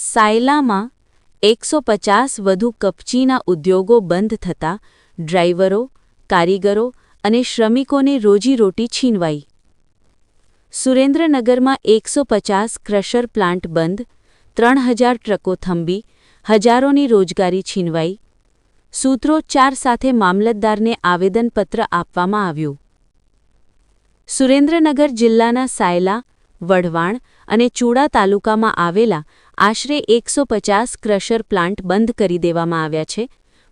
સાયલામાં 150 વધુ કપચીના ઉદ્યોગો બંધ થતાં ડ્રાઈવરો, કારીગરો અને શ્રમિકોને રોજીરોટી છીનવાઈ. સુરેન્દ્રનગરમાં 150 ક્રશર પ્લાન્ટ બંધ, 3000 ટ્રકો થંભી, હજારોની રોજગારી છીનવાઈ. સૂત્રોચ્ચાર સાથે મામલતદારને આવેદનપત્ર આપવામાં આવ્યું. સુરેન્દ્રનગર જિલ્લાના સાયલા, વઢવાણ અને ચૂડા તાલુકામાં આવેલા આશરે 150 ક્રશર પ્લાન્ટ બંધ કરી દેવામાં આવ્યા છે.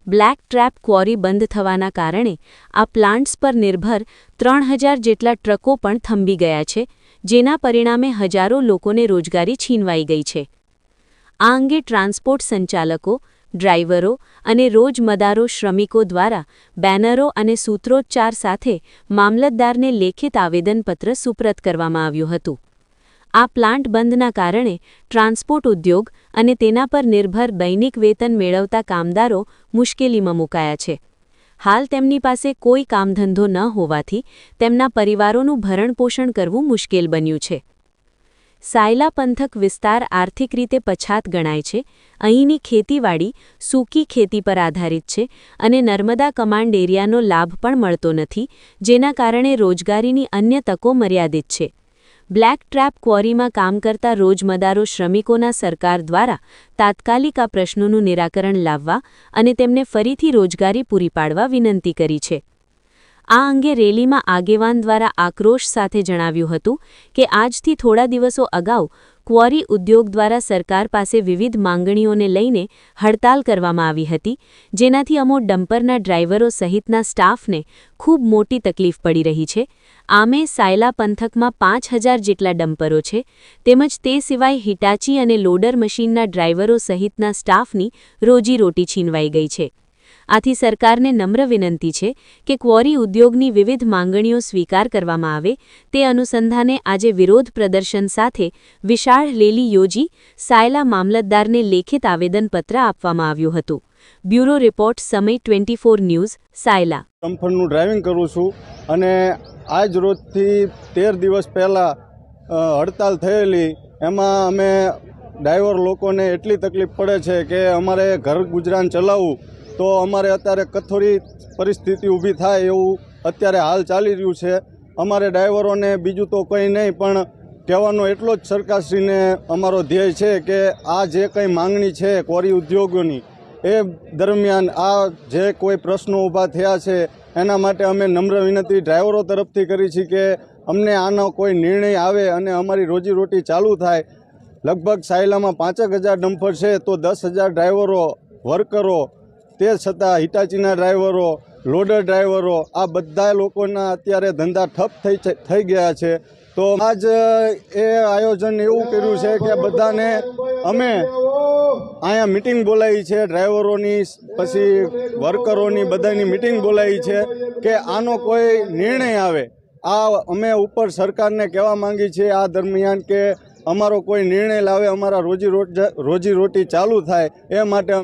બ્લેક ટ્રેપ ક્વોરી બંધ થવાના કારણે આ પ્લાન્ટ્સ પર નિર્ભર 3000 જેટલા ટ્રકો પણ થંભી ગયા છે, જેના પરિણામે હજારો લોકોને રોજગારી છીનવાઈ ગઈ છે. આ અંગે ટ્રાન્સપોર્ટ સંચાલકો, ડ્રાઈવરો અને રોજમદારો શ્રમિકો દ્વારા બેનરો અને સૂત્રોચ્ચાર સાથે મામલતદારને લેખિત આવેદનપત્ર સુપ્રત કરવામાં આવ્યું હતું. આ પ્લાન્ટ બંધના કારણે ટ્રાન્સપોર્ટ ઉદ્યોગ અને તેના પર નિર્ભર દૈનિક વેતન મેળવતા કામદારો મુશ્કેલીમાં મુકાયા છે. હાલ તેમની પાસે કોઈ કામધંધો ન હોવાથી તેમના પરિવારોનું ભરણપોષણ કરવું મુશ્કેલ બન્યું છે. સાયલા પંથક વિસ્તાર આર્થિક રીતે પછાત ગણાય છે. અહીંની ખેતીવાડી સૂકી ખેતી પર આધારિત છે અને નર્મદા કમાન્ડ એરિયાનો લાભ પણ મળતો નથી, જેના કારણે રોજગારીની અન્ય તકો મર્યાદિત છે. બ્લેક ટ્રેપ ક્વોરીમાં કામ કરતા રોજમદારો શ્રમિકોના સરકાર દ્વારા તાત્કાલિક આ પ્રશ્નોનું નિરાકરણ લાવવા અને તેમને ફરીથી રોજગારી પૂરી પાડવા વિનંતી કરી છે. આ અંગે રેલીમાં આગેવાન દ્વારા આક્રોશ સાથે જણાવ્યું હતું કે આજથી થોડા દિવસો અગાઉ ક્વોરી ઉદ્યોગ દ્વારા સરકાર પાસે વિવિધ માંગણીઓને લઈને હડતાલ કરવામાં આવી હતી, જેનાથી અમો ડમ્પરના ડ્રાઈવરો સહિતના સ્ટાફને ખૂબ મોટી તકલીફ પડી રહી છે. આમે સાયલા પંથકમાં 5000 જેટલા ડમ્પરો છે, તેમજ તે સિવાય હિટાચી અને લોડર મશીનના ડ્રાઈવરો સહિતના સ્ટાફની રોજીરોટી છીનવાઈ ગઈ છે. આથી સરકારને નમ્ર વિનંતી છે કે ક્વોરી ઉદ્યોગની વિવિધ માંગણીઓ સ્વીકાર કરવામાં આવે તે અનુસંધાને આજે વિરોધ પ્રદર્શન સાથે વિશાળ રેલી યોજી સાયલા મામલતદારને લેખિત આવેદનપત્ર આપવામાં આવ્યું હતું. બ્યુરો રિપોર્ટ, સમય 24 ન્યૂઝ, સાયલા. ડમ્પરનું ડ્રાઇવિંગ કરું છું અને આજ રોજથી 13 દિવસ પહેલાં હડતાલ થયેલી. એમાં અમે ડ્રાઈવર લોકોને એટલી તકલીફ પડે છે કે અમારે ઘર ગુજરાન ચલાવવું તો અમારે અત્યારે કથોરી પરિસ્થિતિ ઊભી થાય એવું અત્યારે હાલ ચાલી રહ્યું છે. અમારે ડ્રાઈવરોને બીજું તો કંઈ નહીં, પણ કહેવાનો એટલો જ સરકારશ્રીને અમારો ધ્યેય છે કે આ જે કંઈ માંગણી છે ક્વોરી ઉદ્યોગોની, એ દરમિયાન આ જે કોઈ પ્રશ્નો ઊભા થયા છે એના માટે અમે નમ્ર વિનંતી ડ્રાઈવરો તરફથી કરી છે કે અમને આનો કોઈ નિર્ણય આવે અને અમારી રોજીરોટી ચાલુ થાય. લગભગ સાયલામાં 5000 ડમ્પર છે તો 10000 ડ્રાઈવરો, વર્કરો, તે છતાં હિટાચીના ડ્રાઈવરો, લોડર ડ્રાઈવરો, આ બધા લોકોના અત્યારે ધંધા ઠપ થઈ ગયા છે. તો આજ એ આયોજન એવું કર્યું છે કે બધાને અમે અહીંયા મિટિંગ બોલાવી છે, ડ્રાઈવરોની પછી વર્કરોની બધાની મિટિંગ બોલાવી છે કે આનો કોઈ નિર્ણય આવે. આ અમે ઉપર સરકારને કહેવા માંગી છીએ આ દરમિયાન કે અમારો કોઈ નિર્ણય લાવે, અમારા રોજીરોટી ચાલુ થાય એ માટે